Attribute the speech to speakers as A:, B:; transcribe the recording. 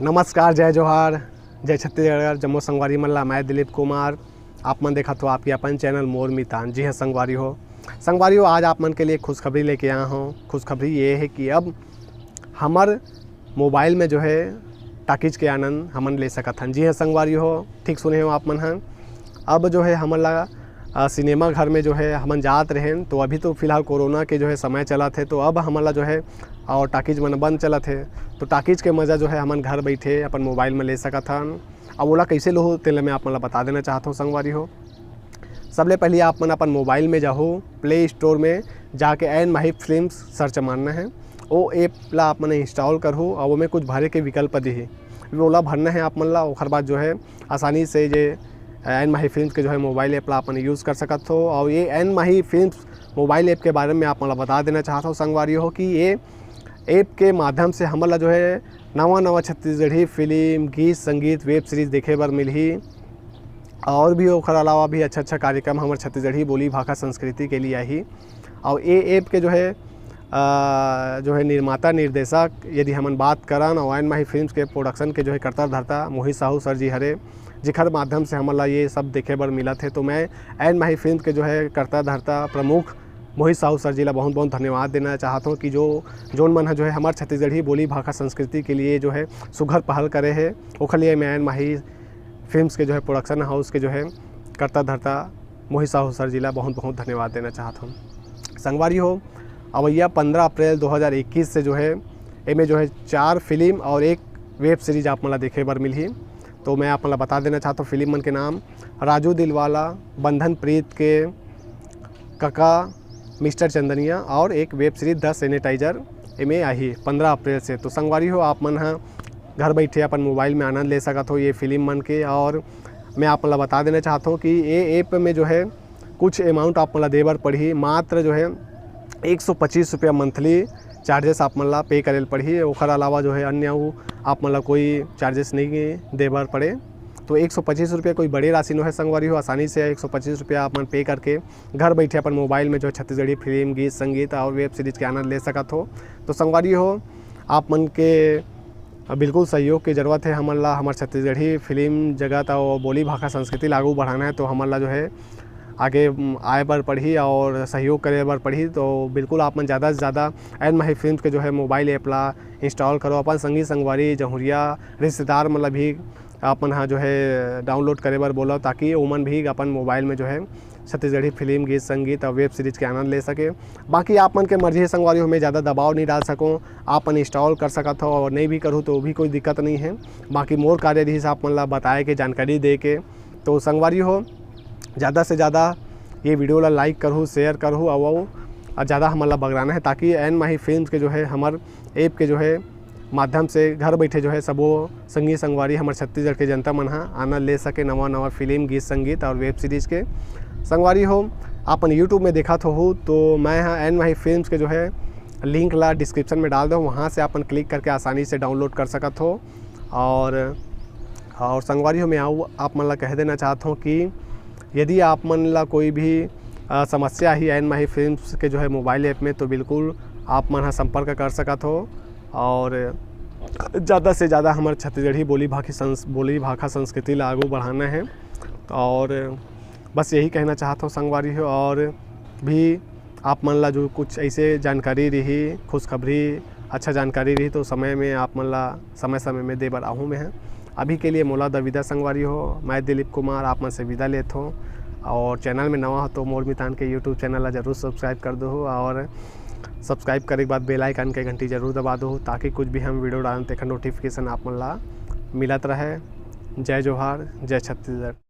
A: नमस्कार, जय जोहार, जय छत्तीसगढ़। जम्मू संगवारी मल्ला, मैं दिलीप कुमार। आप मन देखा तो आपके अपन चैनल मोर मितान। जी हाँ संगवारी हो, आज आप मन के लिए खुशखबरी लेके आया हूँ। खुशखबरी ये है कि अब हमार मोबाइल में जो है टाकीज के आनंद हमन ले सकत हन। जी हाँ संगवारी हो, ठीक सुने हो आप मन हन। अब जो है हमन ला सिनेमा घर में जो है हमन जात रहें, तो अभी तो फ़िलहाल कोरोना के जो है समय चला थे, तो अब हमन ला जो है और टाकीज मन बंद चला थे, तो टाकीज के मज़ा जो है हमन घर बैठे अपन मोबाइल में ले सकत हन। अब ओला कैसे लो तेल मैं आप मन ला बता देना चाहता हूँ संगवारी हो। सबले पहले आप मन अपन मोबाइल में जाहो, प्ले स्टोर में जाके एन माही फिल्म्स सर्च मारना है। वो ऐप ला आप मन इंस्टॉल करहो और वो में कुछ भरे के विकल्प दिही, ओला भरना है आप मन ला। ओखर बाद जो है आसानी से जे एन माही फिल्म्स के जो है मोबाइल ऐप ला अपन यूज़ कर सकत हो। और ये एन माही फिल्म्स मोबाइल ऐप के बारे में आप मला बता देना चाहता हूँ संगवारी हो कि ये ऐप के माध्यम से हमला जो है नवा छत्तीसगढ़ी फिल्म, गीत, संगीत, वेब सीरीज़ देखे बर मिलही। और भी ओखर अलावा भी अच्छा कार्यक्रम हमारे छत्तीसगढ़ी बोली भाषा संस्कृति के लिए आई। और ये ऐप के जो है निर्माता निर्देशक यदि हमन बात करन और एन माही फिल्म्स के प्रोडक्शन के जो है कर्ता धर्ता मोहित साहू सर जी हरे, जिखर माध्यम से हमला ये सब देखे बर मिला थे। तो मैं एन माही फिल्म्स के जो है कर्ता धर्ता प्रमुख मोहित साहू सर जी ला बहुत बहुत धन्यवाद देना चाहता हूँ कि जोन मन है जो है हमारे छत्तीसगढ़ी बोली भाषा संस्कृति के लिए जो है सुघर पहल करे है। ओखर लिए मैं एन माही फिल्म्स के जो है प्रोडक्शन हाउस के जो है कर्ता धर्ता मोहित साहू सर जी ला बहुत बहुत धन्यवाद देना चाहता हूँ संगवारी हो। अवैया 15 अप्रैल 2021 से जो है एमें जो है 4 फिल्म और 1 वेब सीरीज आप मला देखे बर मिलही। तो मैं आप मला बता देना चाहता हूँ फिल्म मन के नाम राजू दिलवाला, बंधन प्रीत के, कका, मिस्टर चंदनिया और एक वेब सीरीज द सैनिटाइजर एमें आई 15 अप्रैल से। तो संगवारी हो आप मन हाँ घर बैठे अपन मोबाइल में आनंद ले सकत हो ये फिल्म मन के। और मैं आप मला बता देना चाहता हूँ कि ये ऐप में जो है कुछ अमाउंट आप मला दे बर पड़ही, मात्र जो है 125 रुपया मंथली चार्जेस आप मन ला पे करे पड़ही। ओखर अलावा जो है अन्य आप मन ला कोई चार्जेस नहीं दे बर पड़े। तो 125 रुपये कोई बड़ी राशि न है संगवारी हो। आसानी से 125 रुपया आप मन पे करके घर बैठे अपन मोबाइल में जो छत्तीसगढ़ी फिल्म, गीत, संगीत और वेब सीरीज़ के आनंद ले सकत हो। तो संगवारी हो आप मन के बिल्कुल सहयोग की ज़रूरत है। हमन ला हमारे छत्तीसगढ़ी फिल्म जगत और बोली भाषा संस्कृति लागू बढ़ाना है, तो हमन ला जो है आगे आए बर पढ़ी और सहयोग करे बर पढ़ी। तो बिल्कुल आप मन ज़्यादा से ज़्यादा एन माही फिल्म्स के जो है मोबाइल ऐप ला इंस्टॉल करो। अपन संगी संगवारी जहुरिया रिश्तेदार मतलब भी अपन हाँ जो है डाउनलोड करे बर बोलो, ताकि ओमन भी अपन मोबाइल में जो है छत्तीसगढ़ी फिल्म, गीत, संगीत और वेब सीरीज़ के आनंद ले सके। बाकी आप मन के मर्जी है संगवारी हो, मैं ज़्यादा दबाव नहीं डाल सकूँ, आपन इंस्टॉल कर सकत हो और नहीं भी करूँ तो भी कोई दिक्कत नहीं है। बाकी मोर कार्य रही आप मन ला बताए के जानकारी दे के। तो संगवारी हो ज़्यादा से ज़्यादा ये वीडियो ला लाइक करूँ, शेयर करूँ और ज़्यादा हमला बगराना है, ताकि एन माही फिल्म्स के जो है हमार ऐप के जो है माध्यम से घर बैठे जो है सबो संगी संगवारी हमारे छत्तीसगढ़ के जनता मन हाँ आनंद ले सके नवा फिल्म, गीत, संगीत और वेब सीरीज़ के। संगवारी हो अपन यूट्यूब में देखा हो तो मैं हाँ एन माही फिल्म्स के जो है लिंक ला डिस्क्रिप्शन में डाल दो, वहाँ से अपन क्लिक करके आसानी से डाउनलोड कर सकत हो। और संगवारी हो मैं आप मन ला कह देना चाहता हूँ कि यदि आप मन ला कोई भी समस्या ही एन माही फिल्म्स के जो है मोबाइल ऐप में, तो बिल्कुल आप मन हाँ संपर्क कर सकत हो। और ज़्यादा से ज़्यादा हमारे छत्तीसगढ़ी बोली भाषा संस्कृति ला आगू बढ़ाना है। और बस यही कहना चाहता हूँ संगवारी हो। और भी आप मन ला जो कुछ ऐसे जानकारी रही, खुशखबरी अच्छा जानकारी रही, तो समय में आप मन ला समय में दे बर आहूँ में है। अभी के लिए मोला विदा संगवारी हो, मैं दिलीप कुमार आप मन से विदा लेता हूँ। और चैनल में नवा हो तो मोर मितान के यूट्यूब चैनल ला जरूर सब्सक्राइब कर दो। और सब्सक्राइब करे के बाद बेल आइकन के घंटी जरूर दबा दो, ताकि कुछ भी हम वीडियो डालें तेखर नोटिफिकेशन आप मन ला मिलत रहे। जय जोहार, जय छत्तीसगढ़।